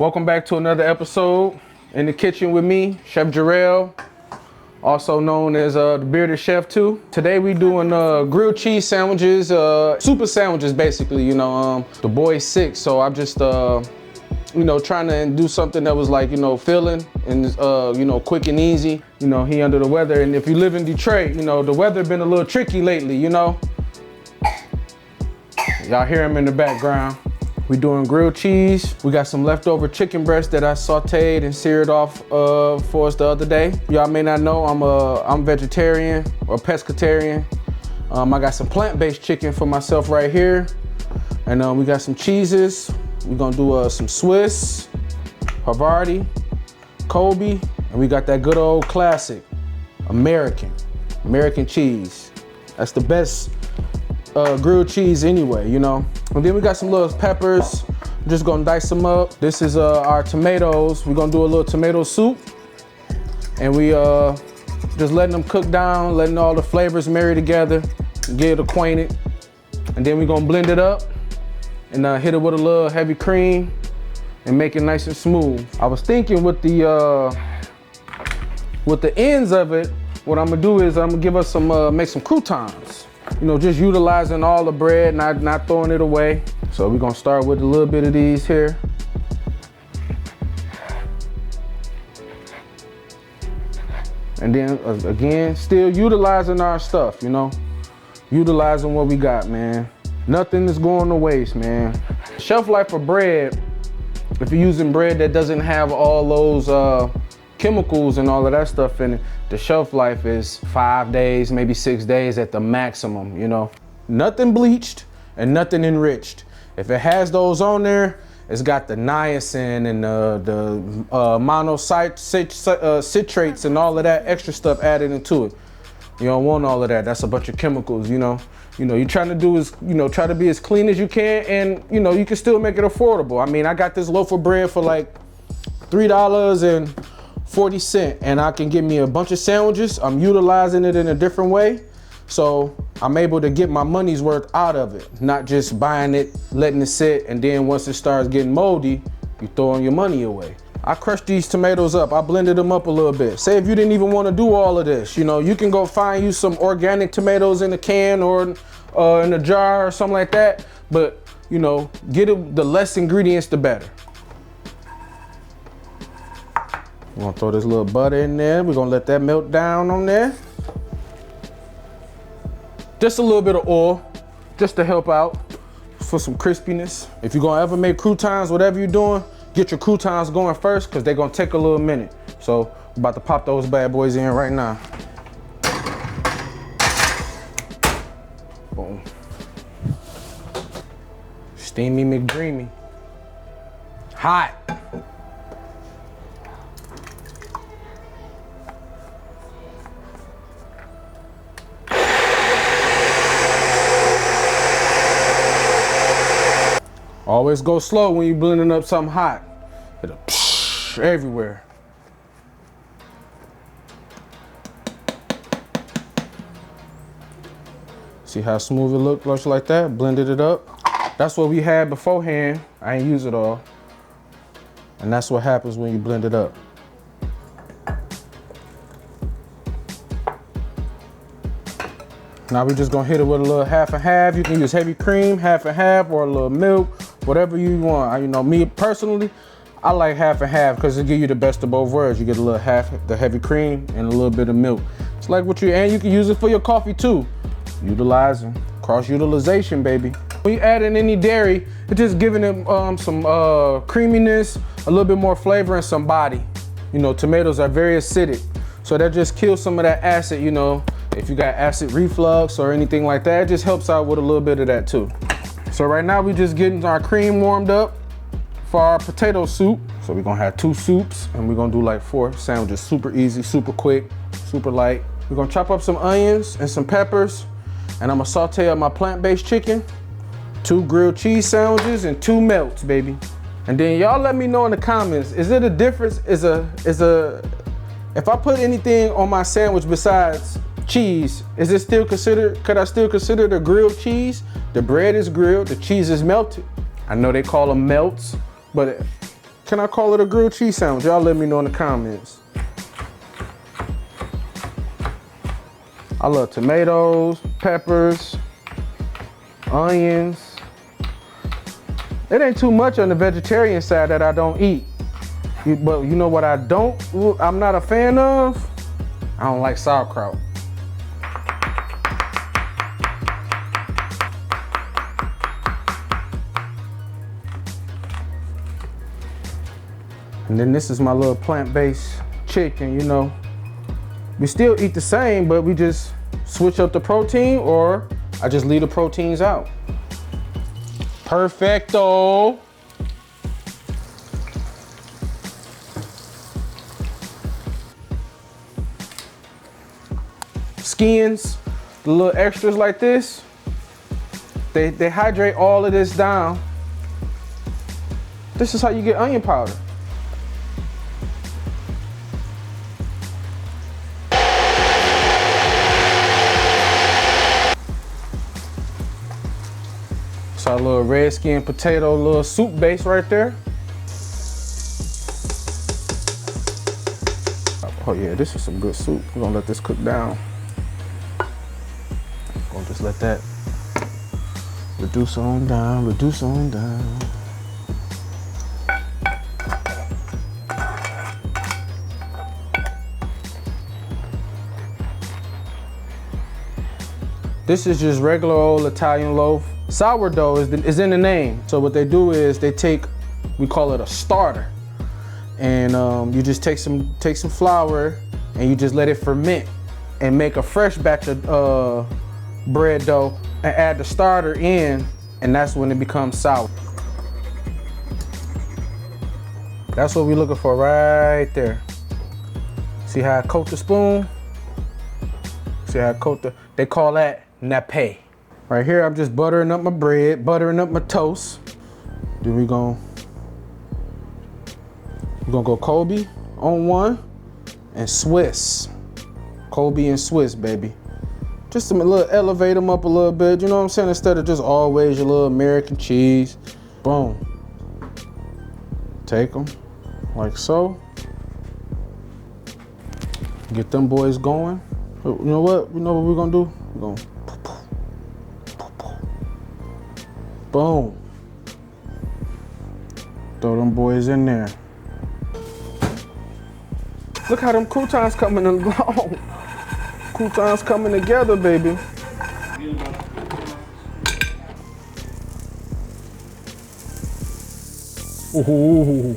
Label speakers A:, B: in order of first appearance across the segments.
A: Welcome back to another episode in the kitchen with me, Chef Jarrell, also known as the Bearded Chef too. Today we doing grilled cheese sandwiches, super sandwiches basically. You know, the boy's sick, so I'm just trying to do something that was like filling and quick and easy. You know, he under the weather, and if you live in Detroit, the weather been a little tricky lately. Y'all hear him in the background. We doing grilled cheese. We got some leftover chicken breast that I sauteed and seared off for us the other day. Y'all may not know I'm vegetarian or pescatarian. I got some plant-based chicken for myself right here. And we got some cheeses. We're gonna do some Swiss, Havarti, Colby, and we got that good old classic, American cheese. That's the best grilled cheese anyway, And then we got some little peppers. I'm just gonna dice them up. This is our tomatoes. We're gonna do a little tomato soup. And we just letting them cook down, letting all the flavors marry together, get it acquainted. And then we're gonna blend it up and hit it with a little heavy cream and make it nice and smooth. I was thinking with the ends of it, what I'm gonna do is I'm gonna give us some, make some croutons. Just utilizing all the bread, not throwing it away. So we're gonna start with a little bit of these here. And then again, still utilizing our stuff, utilizing what we got, man. Nothing is going to waste, man. Shelf life of bread, if you're using bread that doesn't have all those chemicals and all of that stuff in it, the shelf life is 5 days, maybe 6 days at the maximum, Nothing bleached and nothing enriched. If it has those on there, it's got the niacin and the monocitrates and all of that extra stuff added into it. You don't want all of that. That's a bunch of chemicals, you're trying to do is, try to be as clean as you can, and, you can still make it affordable. I mean, I got this loaf of bread for like $3.40, and I can get me a bunch of sandwiches. I'm utilizing it in a different way. So I'm able to get my money's worth out of it, not just buying it, letting it sit, and then once it starts getting moldy, you throwing your money away. I crushed these tomatoes up. I blended them up a little bit. Say if you didn't even want to do all of this, you can go find you some organic tomatoes in a can or in a jar or something like that. But, get it, the less ingredients, the better. We're gonna throw this little butter in there. We're gonna let that melt down on there. Just a little bit of oil, just to help out for some crispiness. If you're gonna ever make croutons, whatever you're doing, get your croutons going first, because they're gonna take a little minute. So we're about to pop those bad boys in right now. Boom. Steamy McDreamy. Hot. Always go slow when you're blending up something hot. It'll everywhere. See how smooth it looked just like that? Blended it up. That's what we had beforehand. I ain't use it all. And that's what happens when you blend it up. Now we're just gonna hit it with a little half and half. You can use heavy cream, half and half, or a little milk, whatever you want. Me personally, I like half and half because it gives you the best of both worlds. You get a little half the heavy cream and a little bit of milk. It's like and you can use it for your coffee too. Utilizing, cross-utilization, baby. When you add in any dairy, it's just giving it some creaminess, a little bit more flavor, and some body. Tomatoes are very acidic, so that just kills some of that acid, If you got acid reflux or anything like that, it just helps out with a little bit of that too. So right now we just getting our cream warmed up for our potato soup. So we're gonna have 2 soups and we're gonna do like 4 sandwiches. Super easy, super quick, super light. We're gonna chop up some onions and some peppers, and I'm gonna saute up my plant-based chicken, 2 grilled cheese sandwiches, and 2 melts, baby. And then y'all let me know in the comments, is it a difference? If I put anything on my sandwich besides cheese, is it still considered, could I still consider the grilled cheese? The bread is grilled, the cheese is melted. I know they call them melts, but Can I call it a grilled cheese sandwich? Y'all let me know in the comments. I love tomatoes, peppers, onions. It ain't too much on the vegetarian side that I don't eat. But you know what I'm not a fan of? I don't like sauerkraut. And then this is my little plant-based chicken, you know. We still eat the same, but we just switch up the protein, or I just leave the proteins out. Perfecto. Skins, the little extras like this, they hydrate all of this down. This is how you get onion powder. So a little red skin potato, little soup base right there. Oh yeah, this is some good soup. We're gonna let this cook down. Gonna just let that reduce on down, reduce on down. This is just regular old Italian loaf. Sourdough is in the name. So what they do is they take, we call it a starter. And you just take some flour and you just let it ferment and make a fresh batch of bread dough and add the starter in, and that's when it becomes sour. That's what we're looking for right there. See how I coat the spoon? See how I coat they call that nappe. Right here, I'm just buttering up my bread, buttering up my toast. Then we're gonna go Colby on one and Swiss. Colby and Swiss, baby. Just to elevate them up a little bit, you know what I'm saying? Instead of just always your little American cheese. Boom. Take them like so. Get them boys going. You know what? You know what we're gonna do? We're gonna boom. Throw them boys in there. Look how them croutons coming along. Croutons coming together, baby. Ooh.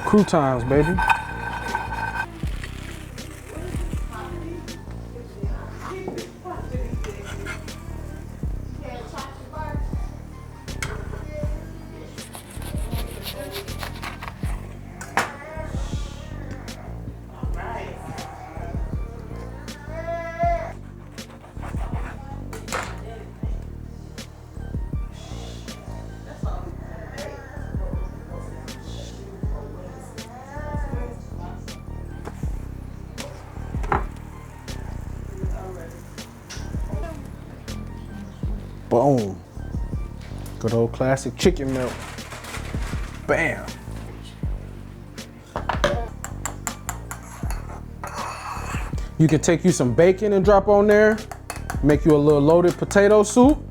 A: Croutons, baby. Boom. Good old classic chicken milk. Bam. You can take you some bacon and drop on there. Make you a little loaded potato soup.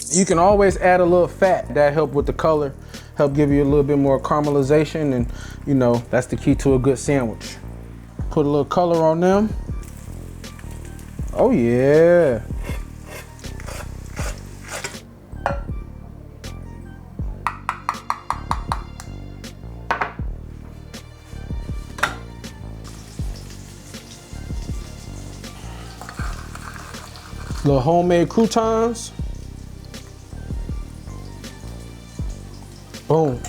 A: You can always add a little fat. That help with the color, help give you a little bit more caramelization, and you know, that's the key to a good sandwich. Put a little color on them. Oh yeah. Little homemade croutons. Boom.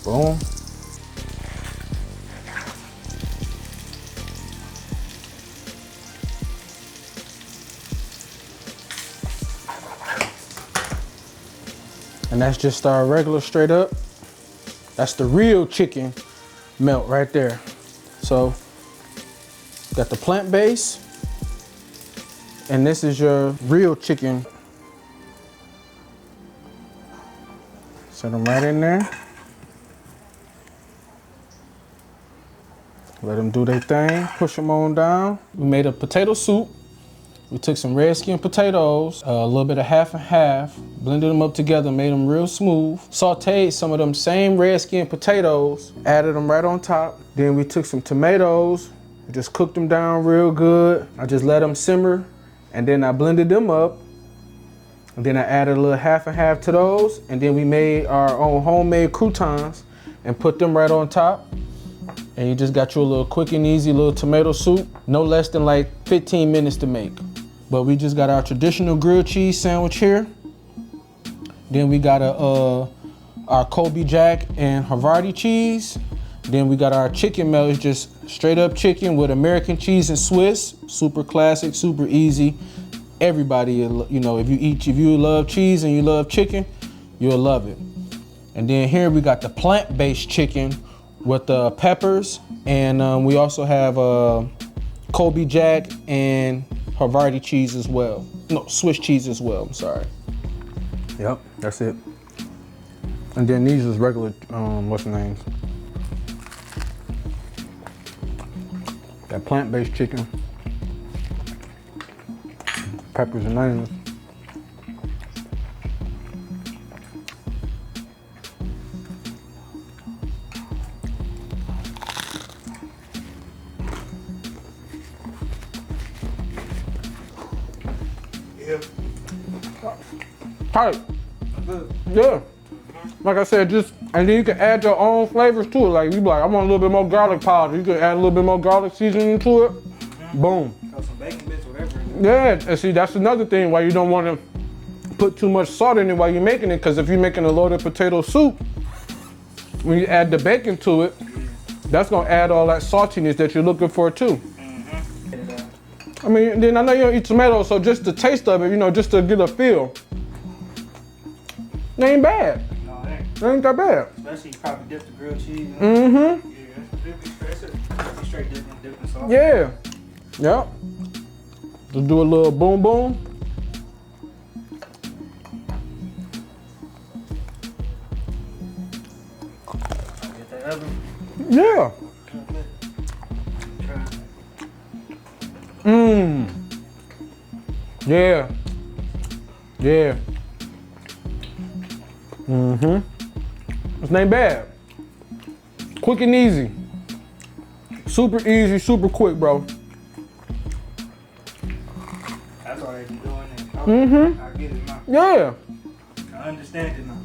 A: Boom. And And that's just our regular straight up. That's the real chicken melt right there. So, got the plant-based, and this is your real chicken. Set them right in there. Let them do their thing, push them on down. We made a potato soup. We took some red skin potatoes, a little bit of half and half, blended them up together, made them real smooth. Sauteed some of them same red skin potatoes, added them right on top. Then we took some tomatoes, just cooked them down real good. I just let them simmer, and then I blended them up. And then I added a little half and half to those, and then we made our own homemade croutons and put them right on top. And you just got your little quick and easy little tomato soup, no less than like 15 minutes to make. But we just got our traditional grilled cheese sandwich here. Then we got our Colby Jack and Havarti cheese. Then we got our chicken melt, it's just straight up chicken with American cheese and Swiss. Super classic, super easy. Everybody, you know, if you love cheese and you love chicken, you'll love it. And then here we got the plant-based chicken with the peppers, and we also have Colby Jack and Havarti cheese as well. No, Swiss cheese as well, I'm sorry. Yep, that's it. And then these is regular, what's the names? That plant-based chicken. Peppers and onions. Tight. Yeah. Like I said, and then you can add your own flavors to it. Like you be like, I want a little bit more garlic powder. You can add a little bit more garlic seasoning to it. Boom.
B: Got some bacon bits, whatever.
A: Yeah, and see, that's another thing why you don't want to put too much salt in it while you're making it, because if you're making a loaded potato soup, when you add the bacon to it, that's gonna add all that saltiness that you're looking for too. I mean, then I know you don't eat tomatoes, so just the taste of it, you know, just to get a feel, it ain't bad.
B: No, it ain't.
A: It ain't that bad.
B: Especially you probably dip the grilled cheese.
A: Mm-hmm.
B: Yeah, it's straight dipping sauce.
A: Yeah. Yep. Just do a little boom boom.
B: Get that oven.
A: Yeah. Mmm. Yeah. Yeah. Mm-hmm. This ain't bad. Quick and easy. Super easy, super quick, bro.
B: That's all they be doing it.
A: Mm-hmm.
B: I get it now.
A: Yeah.
B: I understand it now.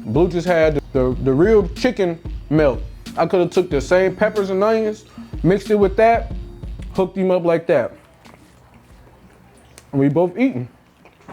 A: Blue just had the real chicken melt. I could have took the same peppers and onions, mixed it with that, hooked him up like that. And we both eating.